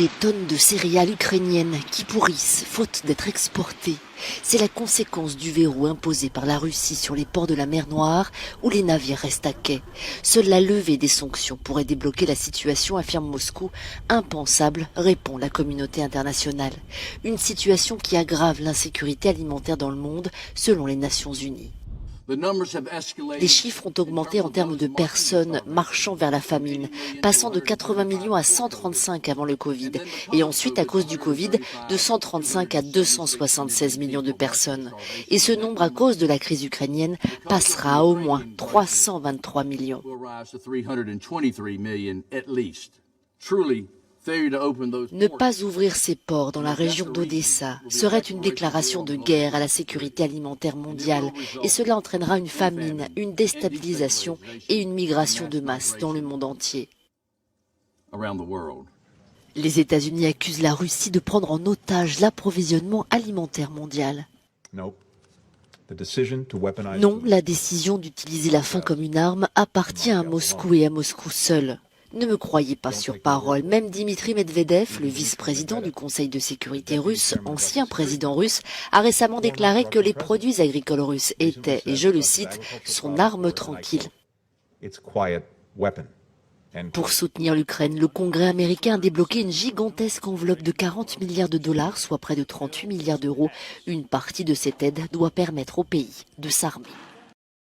Des tonnes de céréales ukrainiennes qui pourrissent faute d'être exportées. C'est la conséquence du verrou imposé par la Russie sur les ports de la mer Noire où les navires restent à quai. Seule la levée des sanctions pourrait débloquer la situation, affirme Moscou. Impensable, répond la communauté internationale. Une situation qui aggrave l'insécurité alimentaire dans le monde, selon les Nations Unies. Les chiffres ont augmenté en termes de personnes marchant vers la famine, passant de 80 millions à 135 avant le Covid, et ensuite à cause du Covid, de 135 à 276 millions de personnes. Et ce nombre à cause de la crise ukrainienne passera à au moins 323 millions. Ne pas ouvrir ses ports dans la région d'Odessa serait une déclaration de guerre à la sécurité alimentaire mondiale et cela entraînera une famine, une déstabilisation et une migration de masse dans le monde entier. Les États-Unis accusent la Russie de prendre en otage l'approvisionnement alimentaire mondial. Non, la décision d'utiliser la faim comme une arme appartient à Moscou et à Moscou seul. Ne me croyez pas sur parole, même Dimitri Medvedev, le vice-président du Conseil de sécurité russe, ancien président russe, a récemment déclaré que les produits agricoles russes étaient, et je le cite, son arme tranquille. Pour soutenir l'Ukraine, le Congrès américain a débloqué une gigantesque enveloppe de 40 milliards de dollars, soit près de 38 milliards d'euros. Une partie de cette aide doit permettre au pays de s'armer.